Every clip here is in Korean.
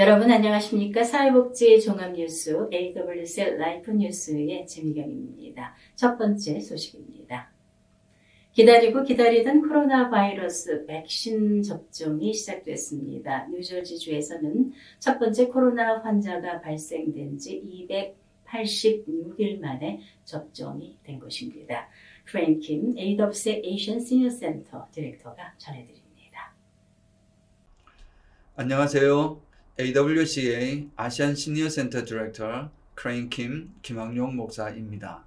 여러분 안녕하십니까? 사회복지 종합뉴스 AWCL 라이프 뉴스의 진미경입니다. 첫 번째 소식입니다. 기다리고 기다리던 코로나 바이러스 백신 접종이 시작됐습니다. 뉴저지주에서는 첫 번째 코로나 환자가 발생된 지 286일 만에 접종이 된 것입니다. 프랭킴 AWC 에이션 시니어 센터 디렉터가 전해드립니다. 안녕하세요. AWCA 아시안 시니어 센터 디렉터 크레인 김학용 목사입니다.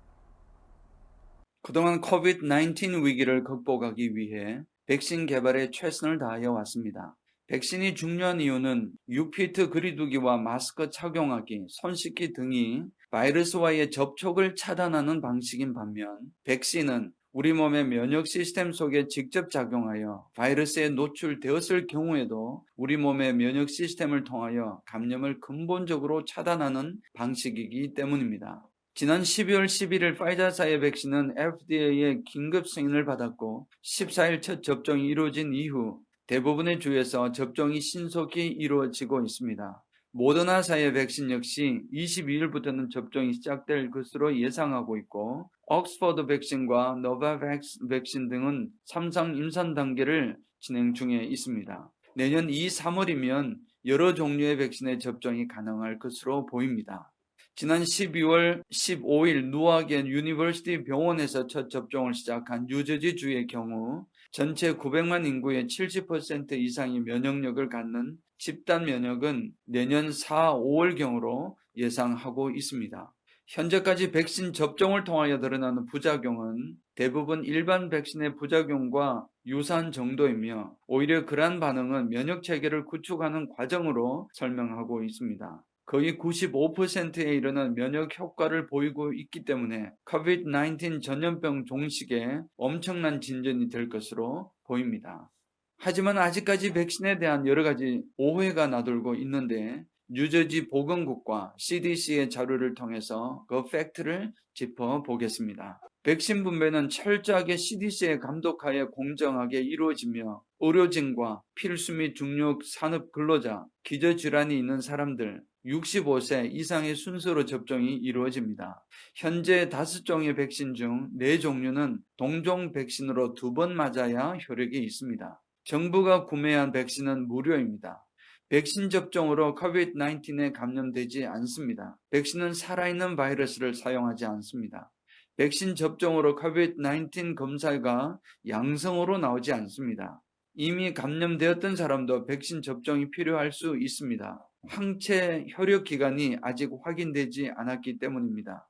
그동안 COVID-19 위기를 극복하기 위해 백신 개발에 최선을 다하여 왔습니다. 백신이 중요한 이유는 6피트 거리두기와 마스크 착용하기, 손 씻기 등이 바이러스와의 접촉을 차단하는 방식인 반면 백신은 우리 몸의 면역 시스템 속에 직접 작용하여 바이러스에 노출되었을 경우에도 우리 몸의 면역 시스템을 통하여 감염을 근본적으로 차단하는 방식이기 때문입니다. 지난 12월 11일 파이자사의 백신은 FDA의 긴급 승인을 받았고 14일 첫 접종이 이루어진 이후 대부분의 주에서 접종이 신속히 이루어지고 있습니다. 모더나사의 백신 역시 22일부터는 접종이 시작될 것으로 예상하고 있고 옥스퍼드 백신과 노바백스 백신 등은 3상 임상 단계를 진행 중에 있습니다. 내년 2, 3월이면 여러 종류의 백신의 접종이 가능할 것으로 보입니다. 지난 12월 15일 누아겐 유니버시티 병원에서 첫 접종을 시작한 뉴저지주의 경우 전체 900만 인구의 70% 이상이 면역력을 갖는 집단 면역은 내년 4, 5월경으로 예상하고 있습니다. 현재까지 백신 접종을 통하여 드러나는 부작용은 대부분 일반 백신의 부작용과 유사한 정도이며 오히려 그러한 반응은 면역 체계를 구축하는 과정으로 설명하고 있습니다. 거의 95%에 이르는 면역 효과를 보이고 있기 때문에 COVID-19 전염병 종식에 엄청난 진전이 될 것으로 보입니다. 하지만 아직까지 백신에 대한 여러 가지 오해가 나돌고 있는데 뉴저지 보건국과 CDC의 자료를 통해서 그 팩트를 짚어보겠습니다. 백신 분배는 철저하게 CDC의 감독하에 공정하게 이루어지며 의료진과 필수 및 중력 산업 근로자, 기저질환이 있는 사람들, 65세 이상의 순서로 접종이 이루어집니다. 현재 5종의 백신 중 4종류는 동종 백신으로 2번 맞아야 효력이 있습니다. 정부가 구매한 백신은 무료입니다. 백신 접종으로 COVID-19에 감염되지 않습니다. 백신은 살아있는 바이러스를 사용하지 않습니다. 백신 접종으로 COVID-19 검사가 양성으로 나오지 않습니다. 이미 감염되었던 사람도 백신 접종이 필요할 수 있습니다. 항체 효력 기간이 아직 확인되지 않았기 때문입니다.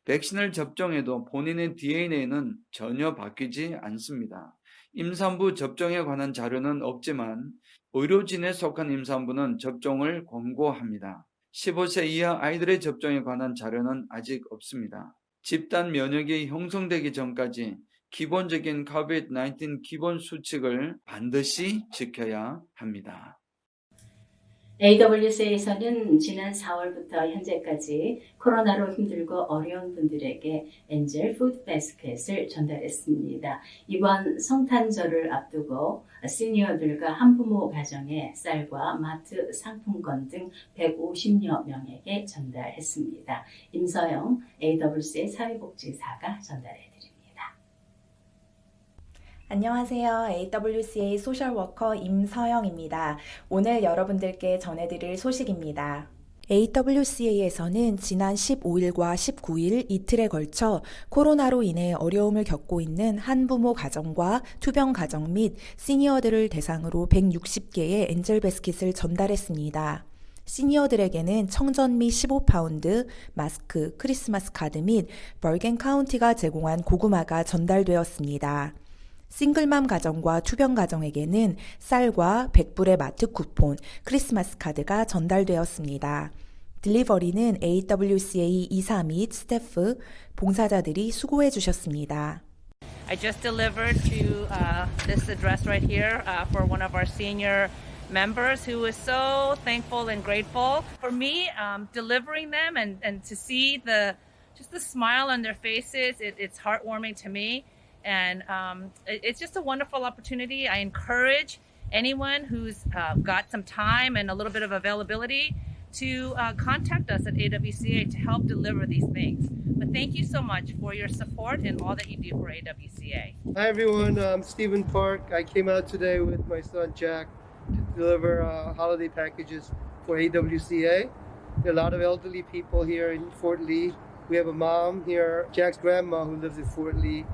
백신을 접종해도 본인의 DNA는 전혀 바뀌지 않습니다. 임산부 접종에 관한 자료는 없지만 의료진에 속한 임산부는 접종을 권고합니다. 15세 이하 아이들의 접종에 관한 자료는 아직 없습니다. 집단 면역이 형성되기 전까지 기본적인 COVID-19 기본 수칙을 반드시 지켜야 합니다. AWC에서는 지난 4월부터 현재까지 코로나로 힘들고 어려운 분들에게 엔젤 푸드 바스켓을 전달했습니다. 이번 성탄절을 앞두고 시니어들과 한부모 가정에 쌀과 마트 상품권 등 150여 명에게 전달했습니다. 임서영 AWC 사회복지사가 전달해드립니다. 안녕하세요. AWCA 소셜워커 임서영입니다. 오늘 여러분들께 전해드릴 소식입니다. AWCA에서는 지난 15일과 19일 이틀에 걸쳐 코로나로 인해 어려움을 겪고 있는 한부모 가정과 투병 가정 및 시니어들을 대상으로 160개의 엔젤 바스켓을 전달했습니다. 시니어들에게는 청전미 15파운드, 마스크, 크리스마스 카드 및 벌겐 카운티가 제공한 고구마가 전달되었습니다. 싱글맘 가정과 투병 가정에게는 쌀과 100불의 마트 쿠폰, 크리스마스 카드가 전달되었습니다. 딜리버리는 AWCA 이사 및 스태프, 봉사자들이 수고해 주셨습니다. I just delivered to this address right here for one of our senior members who is so thankful and grateful for me delivering them and to see just the smile on their faces. It's heartwarming to me. And it's just a wonderful opportunity. I encourage anyone who's got some time and a little bit of availability to contact us at AWCA to help deliver these things. But thank you so much for your support and all that you do for AWCA. Hi everyone, I'm Stephen Park. I came out today with my son Jack to deliver holiday packages for AWCA. There are a lot of elderly people here in Fort Lee. We have a mom here, Jack's grandma, who lives in Fort Lee.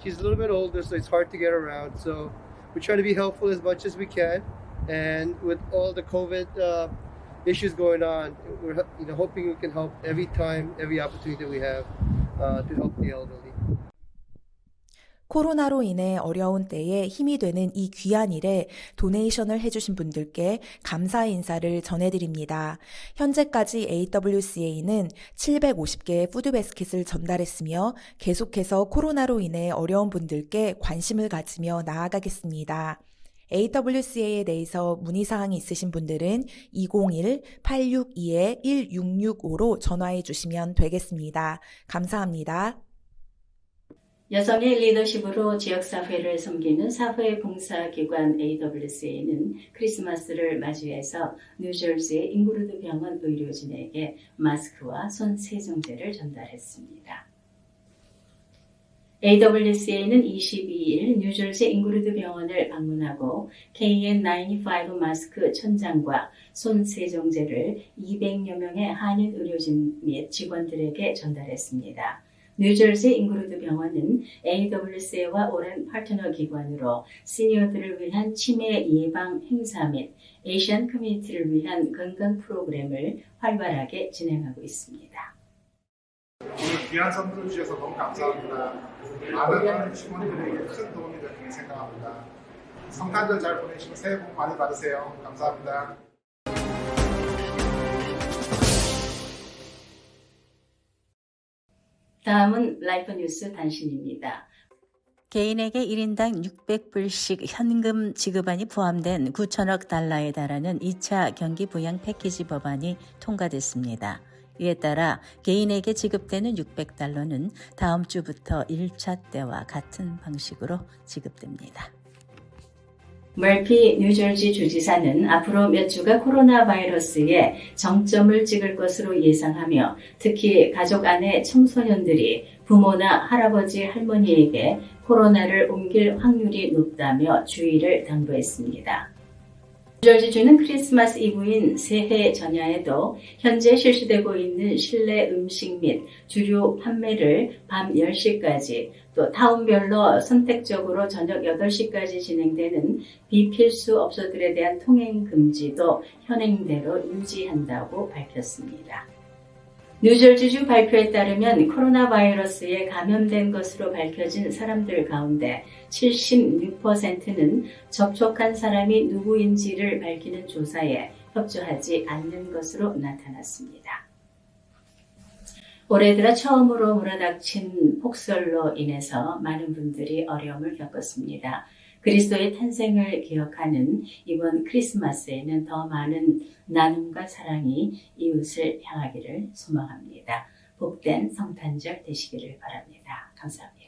She's a little bit older, so it's hard to get around. So we're trying to be helpful as much as we can. And with all the COVID issues going on, we're hoping we can help every time, every opportunity that we have to help the elderly. 코로나로 인해 어려운 때에 힘이 되는 이 귀한 일에 도네이션을 해주신 분들께 감사의 인사를 전해드립니다. 현재까지 AWCA는 750개의 푸드바스켓을 전달했으며 계속해서 코로나로 인해 어려운 분들께 관심을 가지며 나아가겠습니다. AWCA에 대해서 문의사항이 있으신 분들은 201-862-1665로 전화해 주시면 되겠습니다. 감사합니다. 여성의 리더십으로 지역사회를 섬기는 사회봉사기관 AWCA는 크리스마스를 맞이해서 뉴저지의 잉그루드 병원 의료진에게 마스크와 손 세정제를 전달했습니다. AWCA는 22일 뉴저지 잉그루드 병원을 방문하고 KN95 마스크 1000장과 손 세정제를 200여 명의 한인 의료진 및 직원들에게 전달했습니다. 뉴저지 잉그루드 병원은 AWCA와 오랜 파트너 기관으로 시니어들을 위한 치매 예방 행사 및 에이시안 커뮤니티를 위한 건강 프로그램을 활발하게 진행하고 있습니다. 오늘 귀한 선물을 주셔서 너무 감사합니다. 많은 직원들에게 큰 도움이 될 거라고 생각합니다. 성탄절 잘 보내시고 새해 복 많이 받으세요. 감사합니다. 다음은 라이프 뉴스 단신입니다. 개인에게 1인당 600불씩 현금 지급안이 포함된 9천억 달러에 달하는 2차 경기 부양 패키지 법안이 통과됐습니다. 이에 따라 개인에게 지급되는 600달러는 다음 주부터 1차 때와 같은 방식으로 지급됩니다. 머피 뉴저지 주지사는 앞으로 몇 주가 코로나 바이러스에 정점을 찍을 것으로 예상하며 특히 가족 안의 청소년들이 부모나 할아버지 할머니에게 코로나를 옮길 확률이 높다며 주의를 당부했습니다. 뉴저지주는 크리스마스 이브인 새해 전야에도 현재 실시되고 있는 실내 음식 및 주류 판매를 밤 10시까지 또 타운별로 선택적으로 저녁 8시까지 진행되는 비필수 업소들에 대한 통행 금지도 현행대로 유지한다고 밝혔습니다. 뉴저지주 발표에 따르면 코로나 바이러스에 감염된 것으로 밝혀진 사람들 가운데 76%는 접촉한 사람이 누구인지를 밝히는 조사에 협조하지 않는 것으로 나타났습니다. 올해 들어 처음으로 몰아닥친 폭설로 인해서 많은 분들이 어려움을 겪었습니다. 그리스도의 탄생을 기억하는 이번 크리스마스에는 더 많은 나눔과 사랑이 이웃을 향하기를 소망합니다. 복된 성탄절 되시기를 바랍니다. 감사합니다.